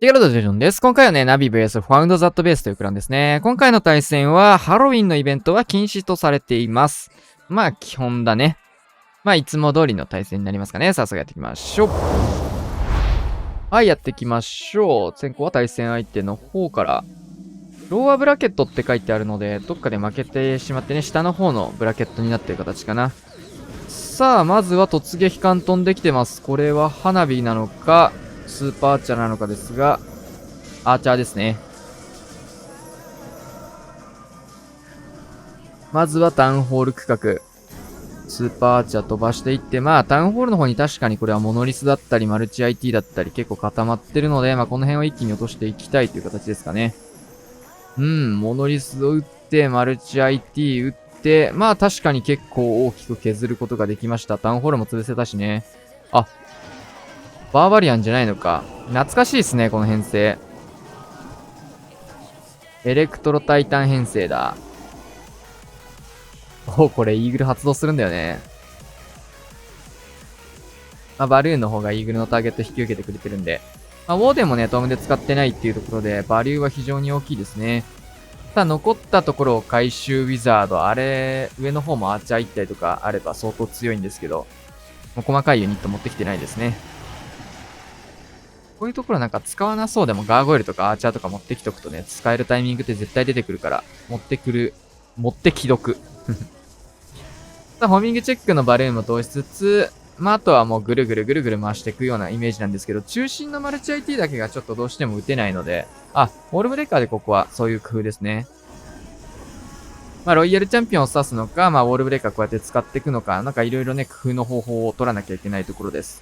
ということで、ジョンです。今回はね、ナビ VS ファウンドザットベースというクランですね。今回の対戦は、ハロウィンのイベントは禁止とされています。まあ、基本だね。まあ、いつも通りの対戦になりますかね。早速やっていきましょう。はい、やっていきましょう。先行は対戦相手の方から、ローアブラケットって書いてあるので、どっかで負けてしまってね、下の方のブラケットになってる形かな。さあ、まずは突撃艦飛んできてます。これは花火なのか、スーパーアーチャーなのかですが、アーチャーですね。まずはタウンホール区画。スーパーアーチャー飛ばしていって、まあタウンホールの方に確かにこれはモノリスだったりマルチ IT だったり結構固まってるので、まあこの辺を一気に落としていきたいという形ですかね。モノリスを打って、マルチ IT 打って、まあ確かに結構大きく削ることができました。タウンホールも潰せたしね。あ、バーバリアンじゃないのか。懐かしいですね、この編成。エレクトロタイタン編成だ。お、これイーグル発動するんだよね。まあ、バルーンの方がイーグルのターゲット引き受けてくれてるんで。まあ、ウォーデンもね、トムで使ってないっていうところで、バリューは非常に大きいですね。ただ残ったところを回収ウィザード、あれ、上の方もアーチャー行ったりとかあれば相当強いんですけど、もう細かいユニット持ってきてないですね。こういうところなんか使わなそうでもガーゴイルとかアーチャーとか持ってきとくとね、使えるタイミングって絶対出てくるから、持ってきどく。さあ、ホーミングチェックのバルーンも通しつつ、まあ、あとはもうぐるぐるぐるぐる回していくようなイメージなんですけど、中心のマルチ IT だけがちょっとどうしても打てないので、あ、ウォールブレーカーでここはそういう工夫ですね。まあ、ロイヤルチャンピオンを指すのか、まあ、ウォールブレーカーこうやって使っていくのか、なんかいろいろね、工夫の方法を取らなきゃいけないところです。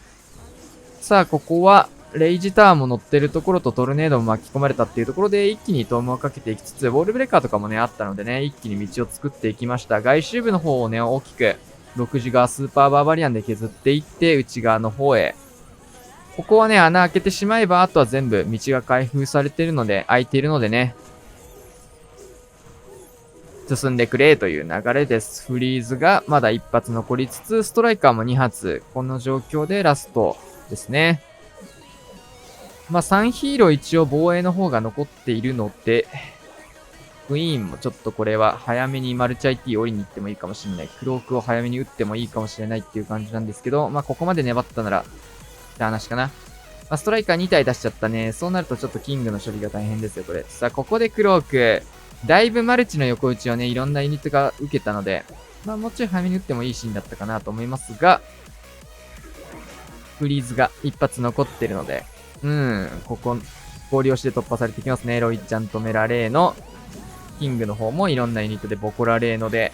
さあ、ここは、レイジタワーも乗ってるところとトルネードも巻き込まれたっていうところで一気にトームをかけていきつつ、ウォールブレーカーとかもね、あったのでね、一気に道を作っていきました。外周部の方をね、大きく、6時側スーパーバーバリアンで削っていって、内側の方へ。ここはね、穴開けてしまえば、あとは全部道が開封されているので、開いているのでね、進んでくれという流れです。フリーズがまだ1発残りつつ、ストライカーも2発。この状況でラストですね。まあ、3ヒーロー一応防衛の方が残っているので、クイーンもちょっとこれは早めにマルチ IT 降りに行ってもいいかもしれない。クロークを早めに打ってもいいかもしれないっていう感じなんですけど、まあ、ここまで粘ったなら、って話かな。まあ、ストライカー2体出しちゃったね。そうなるとちょっとキングの処理が大変ですよ、これ。さあ、ここでクローク。だいぶマルチの横打ちをね、いろんなユニットが受けたので、まあ、もうちょい早めに打ってもいいシーンだったかなと思いますが、フリーズが一発残ってるので、ここ、氷押しで突破されてきますね。ロイちゃんとメラレーの、キングの方もいろんなユニットでボコられーので、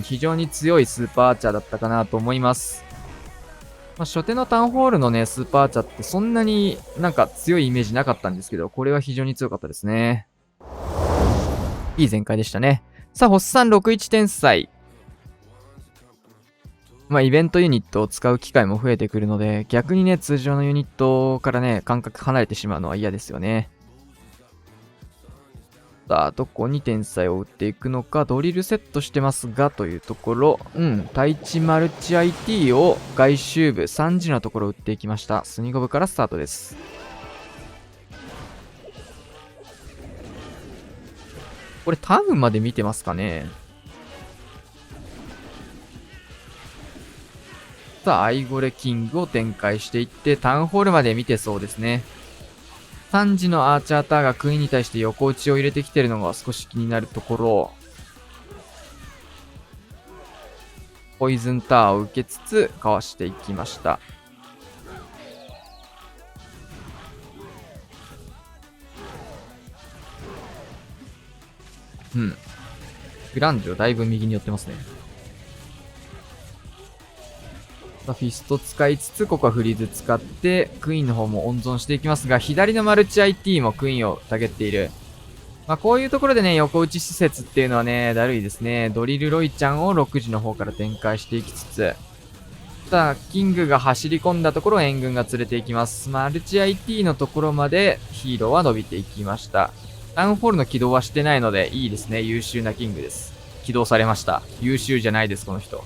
非常に強いスーパーアーチャーだったかなと思います。まあ、初手のタウンホールのね、スーパーアーチャーってそんなになんか強いイメージなかったんですけど、これは非常に強かったですね。いい展開でしたね。さあ、ホッサン61天才。まあ、イベントユニットを使う機会も増えてくるので、逆にね、通常のユニットからね、感覚離れてしまうのは嫌ですよね。さあ、どこに天才を打っていくのか、ドリルセットしてますが、というところ、対地マルチ IT を外周部3時のところ打っていきました。スニゴブからスタートです。これタウンまで見てますかね。さあ、アイゴレキングを展開していって、タウンホールまで見てそうですね。3時のアーチャーターがクイーンに対して横打ちを入れてきてるのが少し気になるところ。ポイズンタワーを受けつつ、かわしていきました。グランジョだいぶ右に寄ってますね。フィスト使いつつ、ここはフリーズ使って、クイーンの方も温存していきますが、左のマルチ IT もクイーンをたげっている。まあ、こういうところでね、横打ち施設っていうのはね、だるいですね。ドリルロイちゃんを6時の方から展開していきつつ、さあ、キングが走り込んだところを援軍が連れていきます。マルチ IT のところまでヒーローは伸びていきました。タウンホールの起動はしてないので、いいですね。優秀なキングです。起動されました。優秀じゃないです、この人。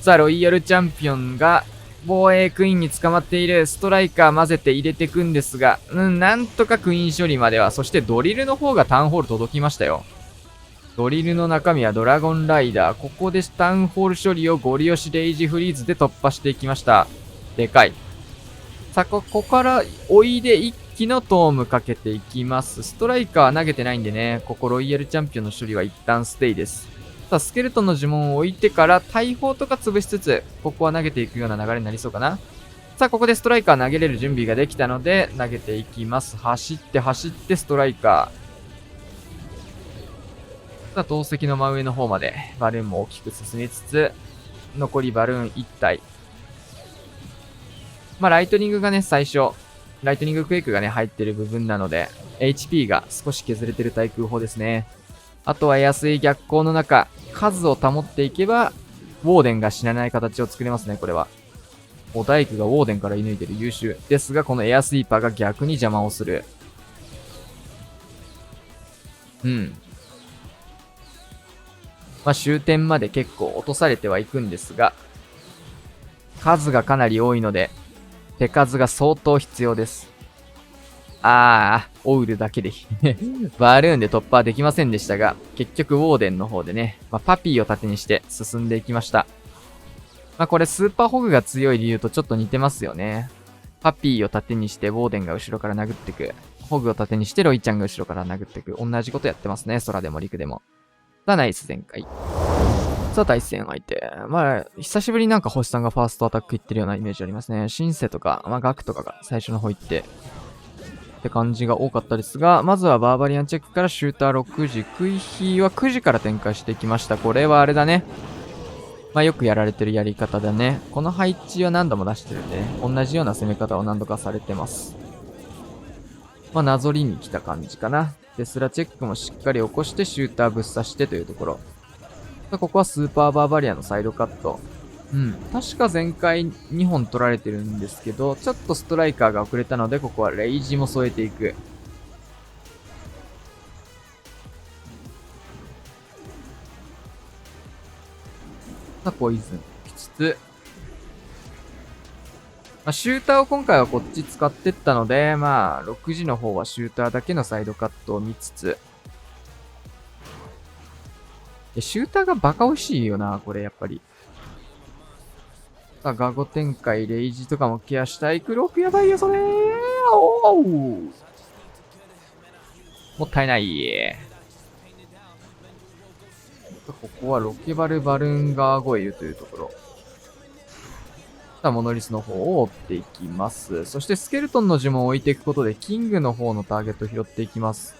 さあ、ロイヤルチャンピオンが防衛クイーンに捕まっているストライカー混ぜて入れてくんですが、なんとかクイーン処理までは、そしてドリルの方がタウンホール届きましたよ。ドリルの中身はドラゴンライダー。ここでタウンホール処理をゴリ押しレイジフリーズで突破していきました。でかい。さあ、ここから追いで一気のトームかけていきます。ストライカーは投げてないんでね、ここロイヤルチャンピオンの処理は一旦ステイです。さあ、スケルトンの呪文を置いてから大砲とか潰しつつ、ここは投げていくような流れになりそうかな。さあ、ここでストライカー投げれる準備ができたので、投げていきます。走って走ってストライカー。さあ、投石の真上の方までバルーンも大きく進みつつ、残りバルーン1体。まあ、ライトニングがね、最初、ライトニングクエイクがね、入ってる部分なので、HP が少し削れてる対空砲ですね。あとは安い逆光の中、数を保っていけば、ウォーデンが死なない形を作れますね、これは。お大工がウォーデンから射抜いてる優秀。ですが、このエアスイーパーが逆に邪魔をする。まあ、終点まで結構落とされてはいくんですが、数がかなり多いので、手数が相当必要です。オウルだけでバルーンで突破はできませんでしたが、結局ウォーデンの方でね、パピーを盾にして進んでいきました。これスーパーホグが強い理由とちょっと似てますよね。パピーを盾にしてウォーデンが後ろから殴ってく。ホグを盾にしてロイちゃんが後ろから殴ってく。同じことやってますね。空でも陸でも。さあ、ナイス全開。さあ、対戦相手。久しぶりになんか星さんがファーストアタックいってるようなイメージありますね。シンセとか、ガクとかが最初の方行って、って感じが多かったですが、まずはバーバリアンチェックからシューター6時、クイヒーは9時から展開していきました。これはあれだね。よくやられてるやり方だね。この配置は何度も出してるんでね、同じような攻め方を何度かされてます。なぞりに来た感じかな。テスラチェックもしっかり起こしてシューターぶっ刺してというところ。ここはスーパーバーバリアのサイドカット。確か前回2本取られてるんですけど、ちょっとストライカーが遅れたので、ここはレイジも添えていく。さあ、ポイズンきつつ。シューターを今回はこっち使ってったので、6時の方はシューターだけのサイドカットを見つつ。シューターがバカ惜しいよな、これやっぱり。さあ、ガゴ展開、レイジとかもケアしたい。クロークやばいよ、それおーもったいない。ここはロケバルバルーンガーゴエルというところ。さあ、モノリスの方を追っていきます。そしてスケルトンの呪文を置いていくことで、キングの方のターゲットを拾っていきます。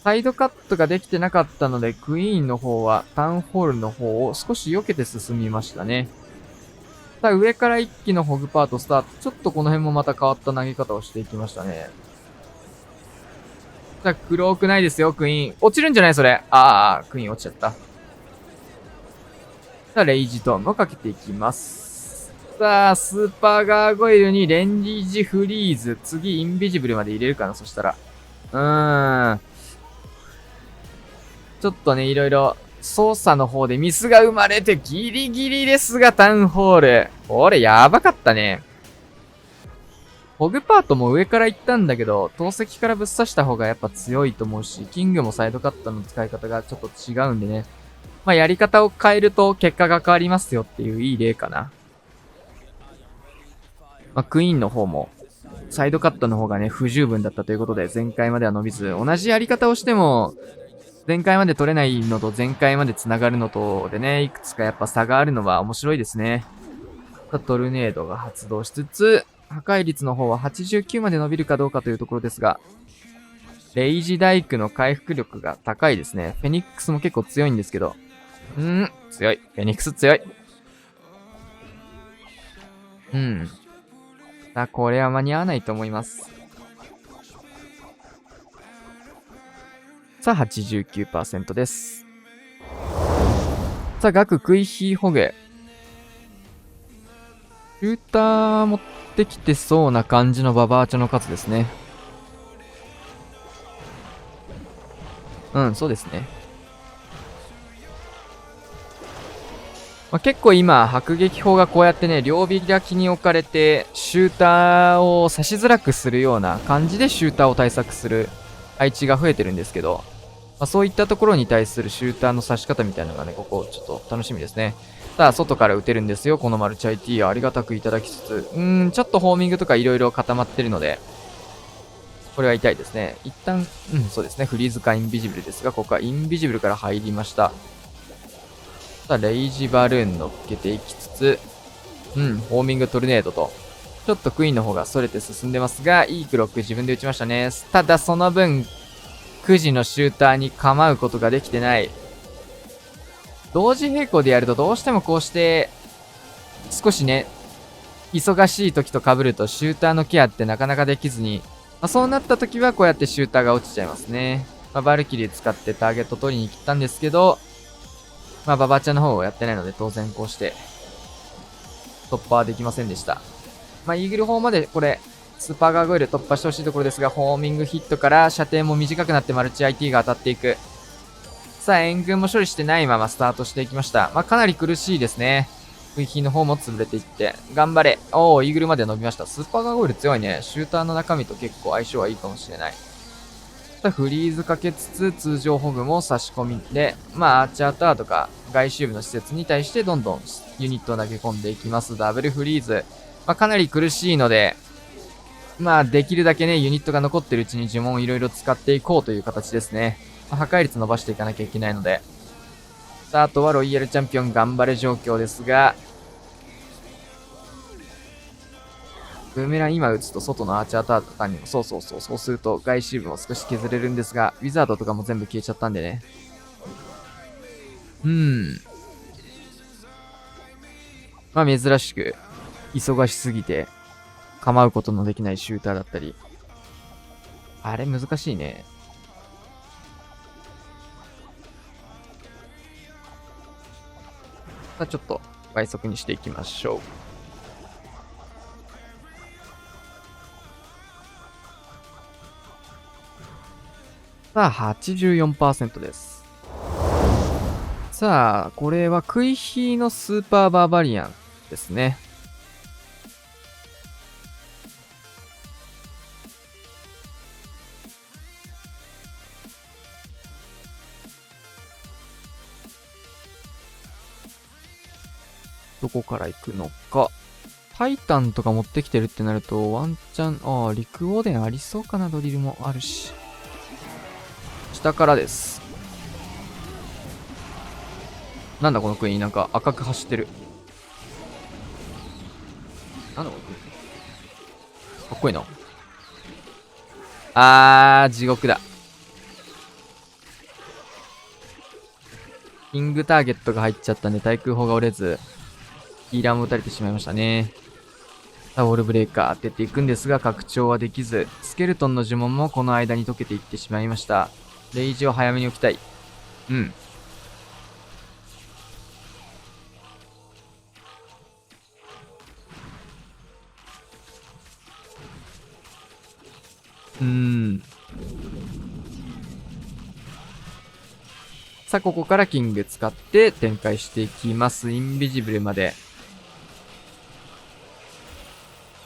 サイドカットができてなかったので、クイーンの方はタウンホールの方を少し避けて進みましたね。さあ、上から一気のホグパートスタート。ちょっとこの辺もまた変わった投げ方をしていきましたね。さあ、黒くないですよ、クイーン。落ちるんじゃないそれ。クイーン落ちちゃった。さあ、レイジトーンをかけていきます。さあ、スーパーガーゴイルにレンジフリーズ。次、インビジブルまで入れるかな、そしたら。ちょっとね、いろいろ操作の方でミスが生まれてギリギリですが、タウンホール。これやばかったね。ホグパートも上から行ったんだけど、投石からぶっ刺した方がやっぱ強いと思うし、キングもサイドカットの使い方がちょっと違うんでね。やり方を変えると結果が変わりますよっていういい例かな。クイーンの方も、サイドカットの方がね、不十分だったということで、前回までは伸びず、同じやり方をしても、前回まで取れないのと前回まで繋がるのとでね、いくつかやっぱ差があるのは面白いですね。トルネードが発動しつつ、破壊率の方は89まで伸びるかどうかというところですが、レイジダイクの回復力が高いですね。フェニックスも結構強いんですけど。強い。フェニックス強い。これは間に合わないと思います。さあ、89% です。さあ、ガククイヒーホゲ。シューター持ってきてそうな感じのババーチョの数ですね。そうですね。結構今、迫撃砲がこうやってね、両開きに置かれて、シューターを刺しづらくするような感じでシューターを対策する配置が増えてるんですけど、そういったところに対するシューターの刺し方みたいなのがね、ここちょっと楽しみですね。ただ、外から撃てるんですよ、このマルチ IT をありがたくいただきつつ、ちょっとホーミングとか色々固まってるので、これは痛いですね。一旦、そうですね、フリーズかインビジブルですが、ここはインビジブルから入りました。さあ、レイジバルーン乗っけていきつつ、ホーミングトルネードと、ちょっとクイーンの方がそれて進んでますが、いいクロック自分で打ちましたね。ただ、その分、9時のシューターに構うことができてない。同時並行でやるとどうしてもこうして、少しね、忙しい時と被るとシューターのケアってなかなかできずに、そうなった時はこうやってシューターが落ちちゃいますね。バルキリー使ってターゲット取りに来たんですけど、ババちゃんの方をやってないので当然こうして突破はできませんでした。イーグル砲までこれ、スーパーガーゴイル突破してほしいところですが、ホーミングヒットから射程も短くなってマルチ IT が当たっていく。さあ、援軍も処理してないままスタートしていきました。かなり苦しいですね。V ヒの方も潰れていって。頑張れ。イーグルまで伸びました。スーパーガーゴイル強いね。シューターの中身と結構相性はいいかもしれない。フリーズかけつつ、通常ホグも差し込みで、アーチャーターとか外周部の施設に対してどんどんユニットを投げ込んでいきます。ダブルフリーズ。かなり苦しいので、できるだけね、ユニットが残ってるうちに呪文をいろいろ使っていこうという形ですね。破壊率伸ばしていかなきゃいけないので。さあ、あとはロイヤルチャンピオン頑張れ状況ですが、ブーメラン今打つと外のアーチャーターとかにも、そうすると外周部も少し削れるんですが、ウィザードとかも全部消えちゃったんでね。珍しく、忙しすぎて、構うことのできないシューターだったり。あれ難しいね。さあ、ちょっと倍速にしていきましょう。さあ、84% です。さあ、これはクイヒーのスーパーバーバリアンですね。どこから行くのか。タイタンとか持ってきてるってなると、ワンチャン、陸オーデンありそうかな、ドリルもあるし。下からです。なんだこのクイーン、なんか赤く走ってる。なんだこのクイーン。かっこいいな。地獄だ。キングターゲットが入っちゃったんで、対空砲が折れず、ヒーラーも撃たれてしまいましたね。さあ、ウォールブレーカー当てていくんですが、拡張はできず、スケルトンの呪文もこの間に溶けていってしまいました。レイジを早めに置きたい。さあ、ここからキング使って展開していきます。インビジブルまで。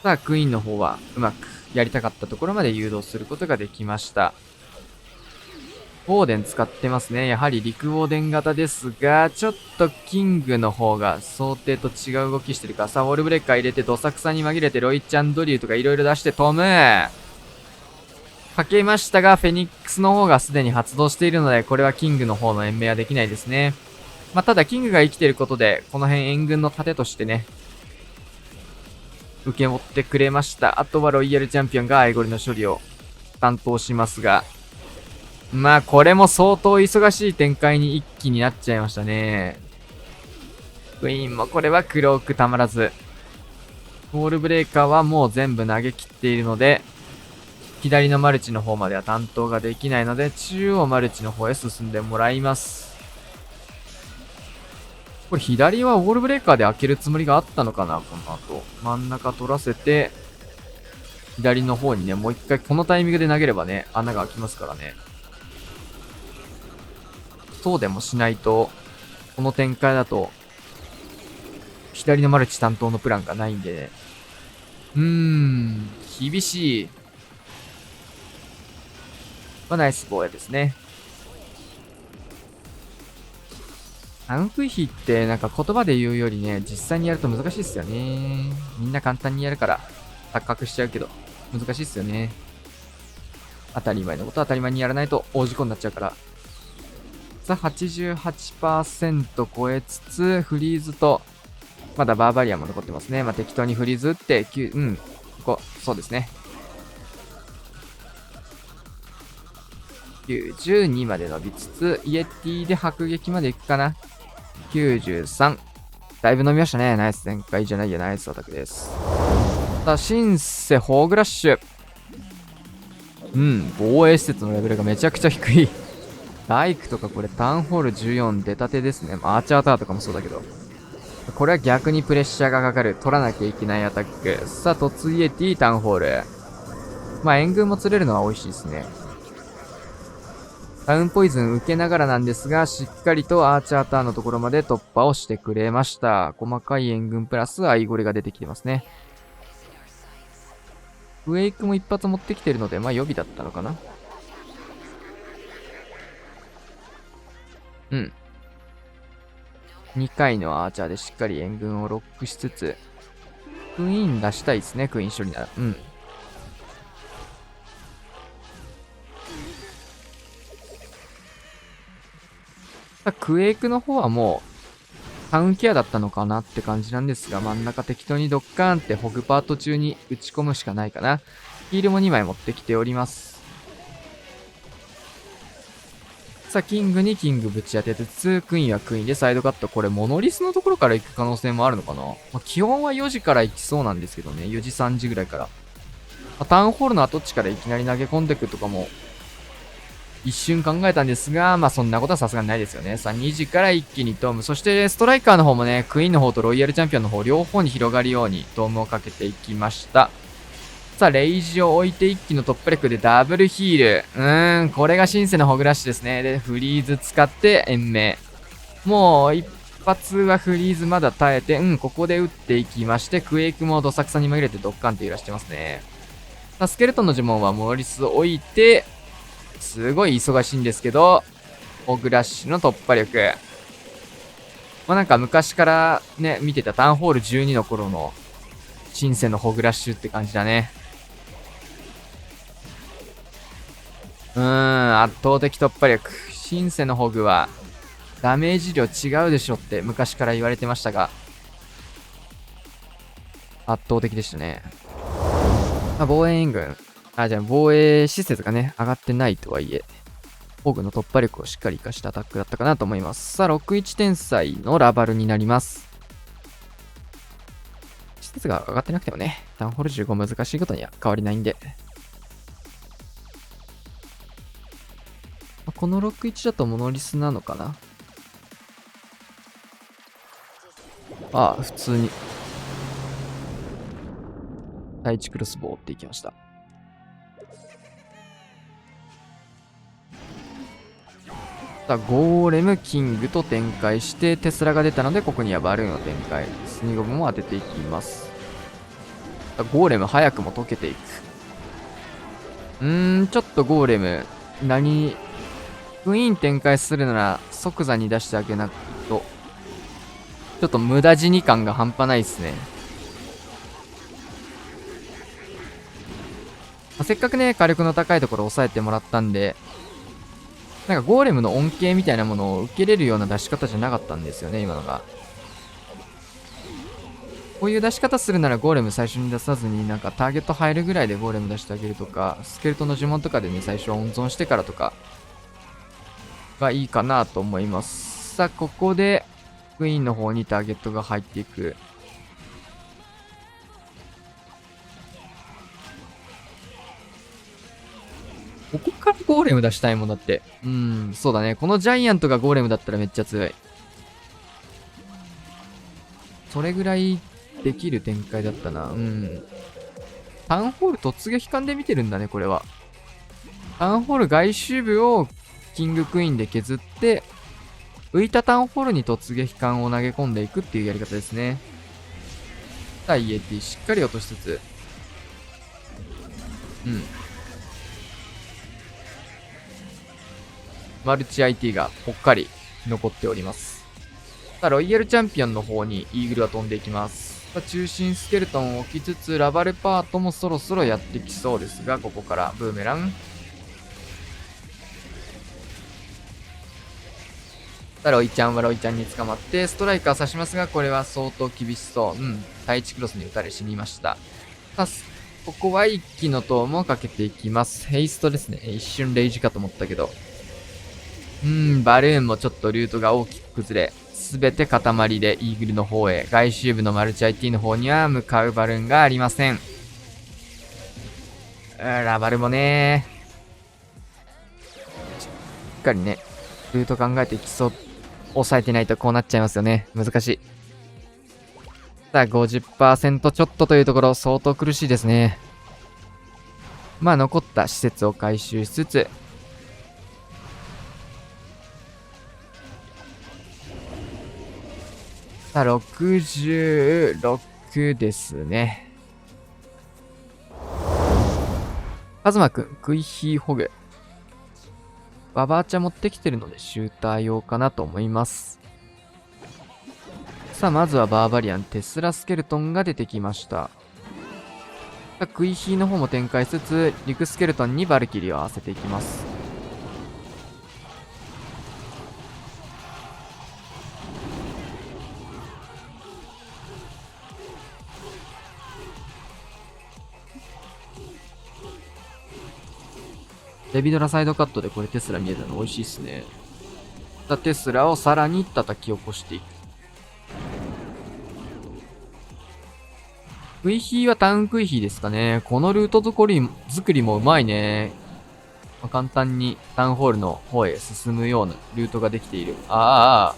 さあ、クイーンの方はうまくやりたかったところまで誘導することができました。オーデン使ってますね。やはり陸オーデン型ですが、ちょっとキングの方が想定と違う動きしてるから、さあ、ウォールブレーカー入れて、どさくさに紛れて、ロイちゃんドリューとか色々出して、トムかけましたが、フェニックスの方がすでに発動しているので、これはキングの方の延命はできないですね。ただ、キングが生きていることで、この辺援軍の盾としてね、受け持ってくれました。あとはロイヤルチャンピオンがアイゴリの処理を担当しますが、これも相当忙しい展開に一気になっちゃいましたね。クイーンもこれはクロークたまらず。ウォールブレーカーはもう全部投げ切っているので、左のマルチの方までは担当ができないので、中央マルチの方へ進んでもらいます。これ左はウォールブレーカーで開けるつもりがあったのかな、この後。真ん中取らせて、左の方にね、もう一回このタイミングで投げればね、穴が開きますからね。そうでもしないと、この展開だと、左のマルチ担当のプランがないんでね。厳しい。まあ、ナイス防衛ですね。アンフヒってなんか言葉で言うよりね、実際にやると難しいっすよね。みんな簡単にやるから、錯覚しちゃうけど、難しいっすよね。当たり前のこと当たり前にやらないと大事故になっちゃうから。さあ、88% 超えつつ、フリーズと、まだバーバリアンも残ってますね。まあ、適当にフリーズ打って、そうですね。92まで伸びつつ、イエティで迫撃までいくかな。93。だいぶ伸びましたね。ナイス展開じゃないや、ナイスアタックです。さあ、シンセ、ホーグラッシュ。防衛施設のレベルがめちゃくちゃ低い。ライクとかこれタウンホール14出たてですね。アーチャータワーとかもそうだけど。これは逆にプレッシャーがかかる。取らなきゃいけないアタック。さあ、突イエティ、タウンホール。援軍も釣れるのは美味しいですね。タウンポイズン受けながらなんですが、しっかりとアーチャーターンのところまで突破をしてくれました。細かい援軍プラスアイゴレが出てきてますね。ウェイクも一発持ってきてるので、予備だったのかな。2回のアーチャーでしっかり援軍をロックしつつ、クイーン出したいですね、クイーン処理なら。クエイクの方はもう、タウンケアだったのかなって感じなんですが、真ん中適当にドッカーンってホグパート中に打ち込むしかないかな。ヒールも2枚持ってきております。さあ、キングにキングぶち当てつつ、クイーンはクイーンでサイドカット。これ、モノリスのところから行く可能性もあるのかな。基本は4時から行きそうなんですけどね。4時3時ぐらいから。タウンホールの跡地からいきなり投げ込んでくとかも、一瞬考えたんですが、そんなことはさすがにないですよね。さあ、2時から一気にドーム。そして、ストライカーの方もね、クイーンの方とロイヤルチャンピオンの方、両方に広がるようにドームをかけていきました。さあ、レイジを置いて一気の突破力でダブルヒール。これがシンセのホグラッシュですね。で、フリーズ使って延命。もう、一発はフリーズまだ耐えて、ここで打っていきまして、クエイクもどさくさに紛れてドッカンって揺らしてますね。さあ、スケルトンの呪文はモーリスを置いて、すごい忙しいんですけど、ホグラッシュの突破力。なんか昔からね、見てたタウンホール12の頃の、シンセのホグラッシュって感じだね。圧倒的突破力。シンセのホグは、ダメージ量違うでしょって昔から言われてましたが、圧倒的でしたね。防衛援軍。防衛施設がね、上がってないとはいえ、ホグの突破力をしっかり活かしたアタックだったかなと思います。さあ、61天才のラバルになります。施設が上がってなくてもね、タウンホール15難しいことには変わりないんで。この61だとモノリスなのかな。普通に。第1クロスボウっていきました。さあ、ゴーレム、キングと展開して、テスラが出たので、ここにはバルーンを展開。スニゴブも当てていきます。さあ、ゴーレム早くも溶けていく。ちょっとゴーレム、クイーン展開するなら即座に出してあげないと、ちょっと無駄死に感が半端ないですね。せっかくね、火力の高いところを抑えてもらったんで、なんかゴーレムの恩恵みたいなものを受けれるような出し方じゃなかったんですよね、今のが。こういう出し方するならゴーレム最初に出さずに、なんかターゲット入るぐらいでゴーレム出してあげるとか、スケルトンの呪文とかでね、最初は温存してからとか、がいいかなと思います。さあ、ここで、クイーンの方にターゲットが入っていく。ここからゴーレム出したいもんだって。そうだね。このジャイアントがゴーレムだったらめっちゃ強い。それぐらいできる展開だったな。タウンホール突撃艦で見てるんだね、これは。タウンホール外周部をキングクイーンで削って、浮いたタウンホールに突撃艦を投げ込んでいくっていうやり方ですね。さあ EAT しっかり落としつつ、マルチ IT がぽっかり残っております。さあロイヤルチャンピオンの方にイーグルは飛んでいきます。さあ中心スケルトンを置きつつ、ラバルパートもそろそろやってきそうですが、ここからブーメラン。さあロイちゃんはロイちゃんに捕まってストライカー刺しますが、これは相当厳しそう。対地クロスに打たれ死にました。さあここは一気の塔もかけていきます。ヘイストですね。一瞬レイジかと思ったけど。バルーンもちょっとルートが大きく崩れ、すべて塊でイーグルの方へ、外周部のマルチ IT の方には向かうバルーンがありません。ラバルもね、しっかりね、ルート考えて基礎抑えてないとこうなっちゃいますよね。難しい。さあ 50% ちょっとというところ、相当苦しいですね。まあ残った施設を回収しつつ、さあ66ですね。カズマくん、クイヒーホグ。ババーチャ持ってきてるのでシューター用かなと思います。さあまずはバーバリアン、テスラスケルトンが出てきました。さあクイヒーの方も展開しつつ、リクスケルトンにバルキリーを合わせていきます。デビドラサイドカットでこれテスラ見えたの美味しいっすね。さあテスラをさらに叩き起こしていく。クイヒーはタウンクイヒーですかね。このルート作りもうまいね。簡単にタウンホールの方へ進むようなルートができている。な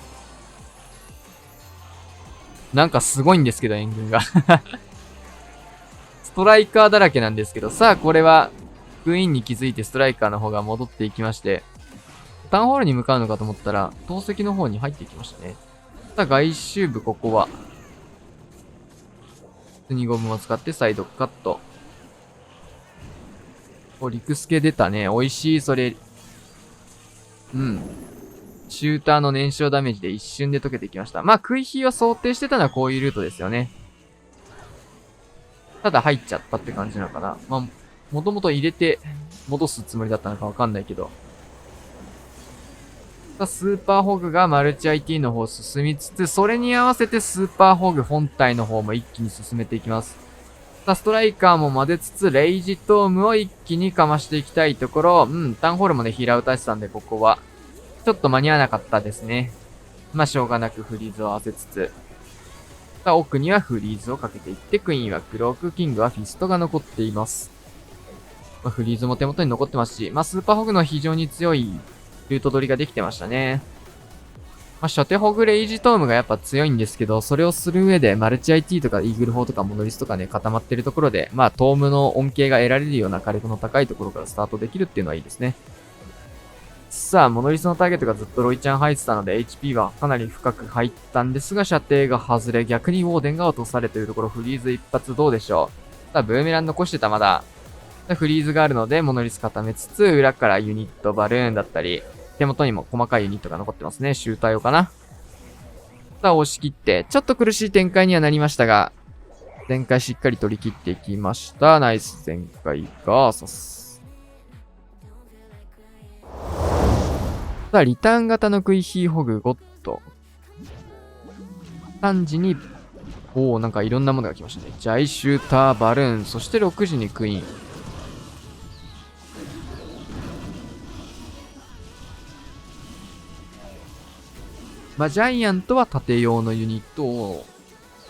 んかすごいんですけど、援軍が。ストライカーだらけなんですけど、さあこれはクイーンに気づいてストライカーの方が戻っていきまして、タウンホールに向かうのかと思ったら、投石の方に入っていきましたね。さあ外周部ここは、スニゴムを使ってサイドカット。リクスケ出たね。美味しい、それ。シューターの燃焼ダメージで一瞬で溶けていきました。まあ、クイヒーは想定してたのはこういうルートですよね。ただ入っちゃったって感じなのかな。まあ、もともと入れて戻すつもりだったのかわかんないけど。さあ、スーパーホグがマルチ IT の方進みつつ、それに合わせてスーパーホグ本体の方も一気に進めていきます。さあ、ストライカーも混ぜつつ、レイジトームを一気にかましていきたいところ、タウンホールもね、平打たしたんで、ここは、ちょっと間に合わなかったですね。まあ、しょうがなくフリーズを合わせつつ、さあ、奥にはフリーズをかけていって、クイーンはクローク、キングはフィストが残っています。まあ、フリーズも手元に残ってますし、まあ、スーパーホグの非常に強いルート取りができてましたね。まあ、初手ホグレイジトームがやっぱ強いんですけど、それをする上でマルチ IT とかイーグル砲とかモノリスとかね、固まってるところで、まあ、トームの恩恵が得られるような火力の高いところからスタートできるっていうのはいいですね。さあ、モノリスのターゲットがずっとロイちゃん入ってたので、HP はかなり深く入ったんですが、射程が外れ、逆にウォーデンが落とされているところ、フリーズ一発どうでしょう。さあ、ブーメラン残してたまだ。フリーズがあるので、モノリス固めつつ、裏からユニット、バルーンだったり、手元にも細かいユニットが残ってますね。シューター用かな。さあ、押し切って、ちょっと苦しい展開にはなりましたが、展開しっかり取り切っていきました。ナイス展開ガーサス。さあ、リターン型のクイヒーホグゴッド。3時に、なんかいろんなものが来ましたね。ジャイシューター、バルーン、そして6時にクイーン。まあ、ジャイアントは縦用のユニットを、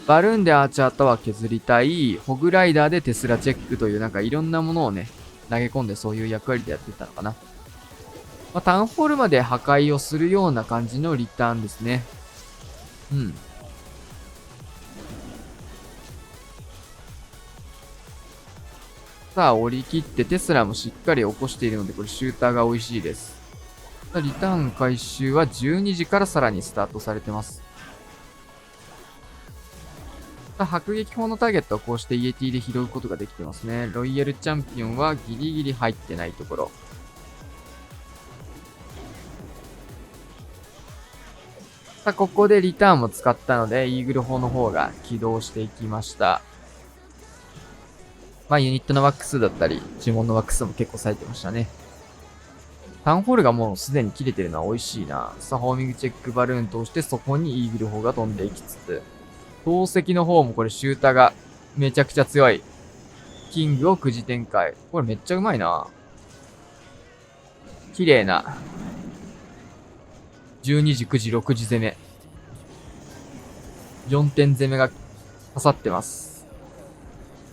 バルーンでアーチャータワー削りたい、ホグライダーでテスラチェックというなんかいろんなものをね、投げ込んでそういう役割でやってたのかな。まあ、タウンホールまで破壊をするような感じのリターンですね。さあ、降り切ってテスラもしっかり起こしているので、これシューターが美味しいです。さあ、リターン回収は12時からさらにスタートされてます。さ迫撃砲のターゲットはこうしてイエティで拾うことができてますね。ロイヤルチャンピオンはギリギリ入ってないところ。さあ、ここでリターンも使ったので、イーグル砲の方が起動していきました。まあ、ユニットのワックスだったり、呪文のワックスも結構冴えてましたね。タウンホールがもうすでに切れてるのは美味しいな。さあ、ホーミングチェックバルーン通して、そこにイーグル砲が飛んでいきつつ、投石の方もこれシューターがめちゃくちゃ強い。キングを9時展開。これめっちゃうまいな。綺麗な。12時、9時、6時攻め。4点攻めが刺さってます。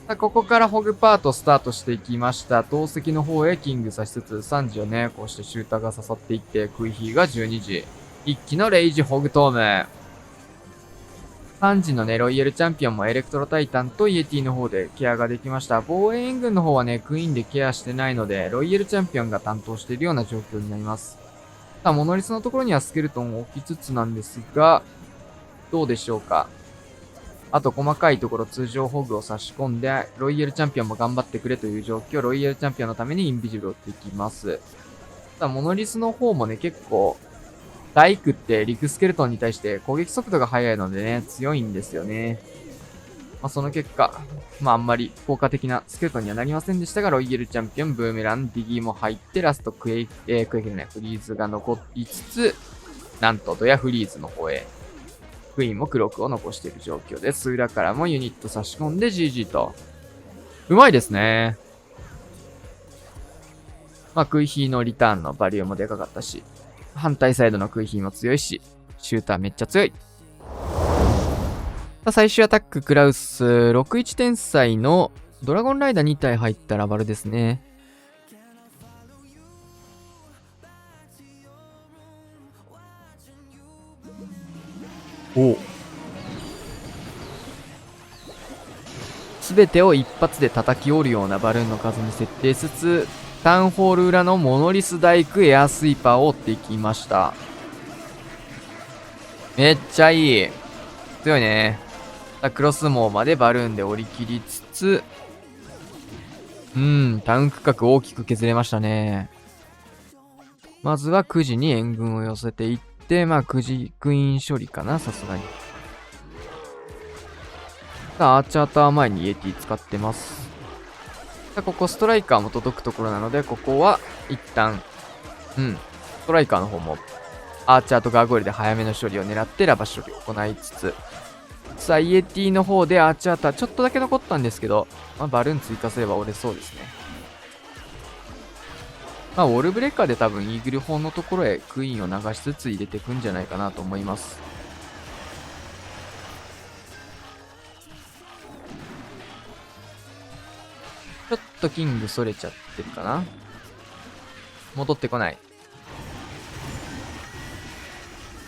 さあ、ここからホグパートスタートしていきました。投石の方へキング刺しつつ、3時をね、こうしてシューターが刺さっていって、クイヒーが12時。一気のレイジホグトーム。3時のね、ロイヤルチャンピオンもエレクトロタイタンとイエティの方でケアができました。防衛援軍の方はね、クイーンでケアしてないので、ロイヤルチャンピオンが担当しているような状況になります。さあ、モノリスのところにはスケルトンを置きつつなんですが、どうでしょうか。あと細かいところ通常ホグを差し込んで、ロイヤルチャンピオンも頑張ってくれという状況、ロイヤルチャンピオンのためにインビジブルを打っていきます。ただ、モノリスの方もね、結構、大工ってリクスケルトンに対して攻撃速度が速いのでね、強いんですよね。まあ、その結果、まあ、あんまり効果的なスケルトンにはなりませんでしたが、ロイヤルチャンピオン、ブーメラン、ディギーも入って、ラストクエイクじゃない、フリーズが残りつつ、なんとドヤフリーズの方へ、クイーンもクロークを残している状況です。裏からもユニット差し込んで GG と。うまいですね。まあ、クイヒーのリターンのバリューもでかかったし、反対サイドのクイヒーも強いし、シューターめっちゃ強い。さあ、最終アタック、クラウス、61天才のドラゴンライダー2体入ったラバルですね。おすべてを一発で叩き折るようなバルーンの数に設定しつつ、タウンホール裏のモノリス大工エアスイーパーを追っていきました。めっちゃいい。強いね。クロスモーまでバルーンで折り切りつつ、タウン区画大きく削れましたね。まずは9時に援軍を寄せていって、まあ9時クイーン処理かな、さすがに。さあ、アーチャーター前にイエティ使ってます。さあ、ここストライカーも届くところなので、ここは一旦、ストライカーの方も、アーチャーとガーゴイルで早めの処理を狙ってラバ処理を行いつつ、さあ、イエティの方でアーチャーターちょっとだけ残ったんですけど、まあ、バルーン追加すれば折れそうですね。まあ、ウォルブレッカーで多分イーグル砲のところへクイーンを流しつつ入れていくんじゃないかなと思います。ちょっとキングそれちゃってるかな。戻ってこない。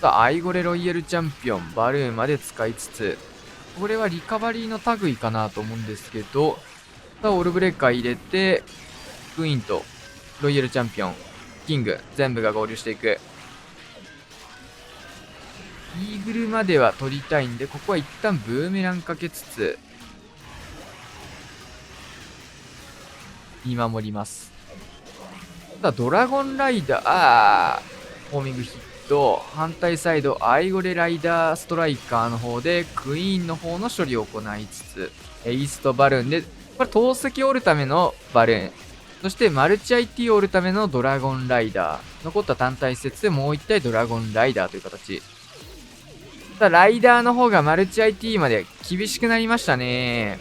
さあ、アイゴレロイヤルチャンピオン、バルーンまで使いつつ、これはリカバリーの類かなと思うんですけど、さあ、オールブレーカー入れて、クイーンとロイヤルチャンピオン、キング、全部が合流していく。イーグルまでは取りたいんで、ここは一旦ブーメランかけつつ、見守ります。ただ、ドラゴンライダー、ホーミングヒット、反対サイド、アイゴレライダーストライカーの方で、クイーンの方の処理を行いつつ、エイストバルーンで、これ投石を折るためのバルーン。そしてマルチ IT を折るためのドラゴンライダー。残った単体施設でもう一体ドラゴンライダーという形。ただライダーの方がマルチ IT まで厳しくなりましたね。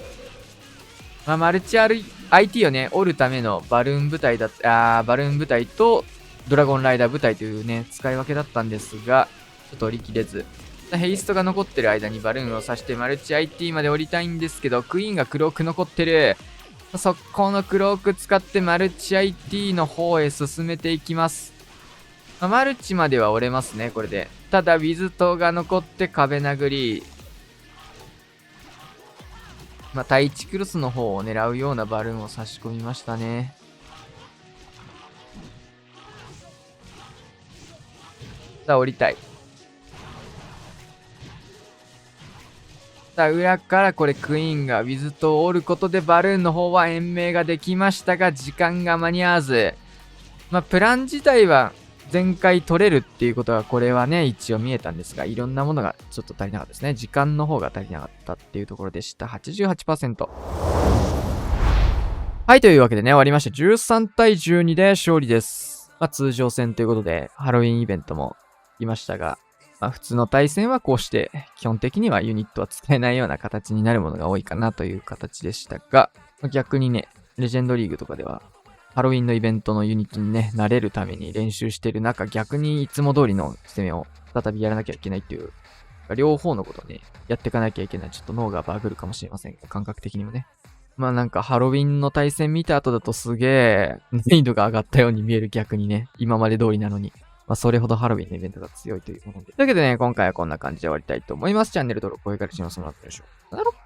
まあ、マルチ IT をね、折るためのバルーン部隊バルーン部隊とドラゴンライダー部隊というね、使い分けだったんですが、ちょっと折り切れず。ヘイストが残ってる間にバルーンを刺してマルチ IT まで降りたいんですけど、クイーンがクローク残ってる。そこのクローク使ってマルチ IT の方へ進めていきます。マルチまでは折れますね、これで。ただ、ウィズ島が残って壁殴り。対地クロスの方を狙うようなバルーンを差し込みましたね。さあ、降りたい。った裏からこれクイーンがウィズと折ることでバルーンの方は延命ができましたが、時間が間に合わず。プラン自体は全回取れるっていうことがこれはね、一応見えたんですが、いろんなものがちょっと足りなかったですね。時間の方が足りなかったっていうところでした。88%。はい、というわけでね、終わりました。13対12で勝利です。通常戦ということで、ハロウィンイベントもいましたが、普通の対戦はこうして、基本的にはユニットは使えないような形になるものが多いかなという形でしたが、逆にね、レジェンドリーグとかでは、ハロウィンのイベントのユニットにね、慣れるために練習してる中、逆にいつも通りの攻めを再びやらなきゃいけないっていう、両方のことをね、やっていかなきゃいけない。ちょっと脳がバグるかもしれませんが、感覚的にもね。なんかハロウィンの対戦見た後だとすげえ難易度が上がったように見える逆にね、今まで通りなのに。それほどハロウィンのイベントが強いというもので。というわけでね、今回はこんな感じで終わりたいと思います。チャンネル登録、高評価、しますのでしょう。なるほど。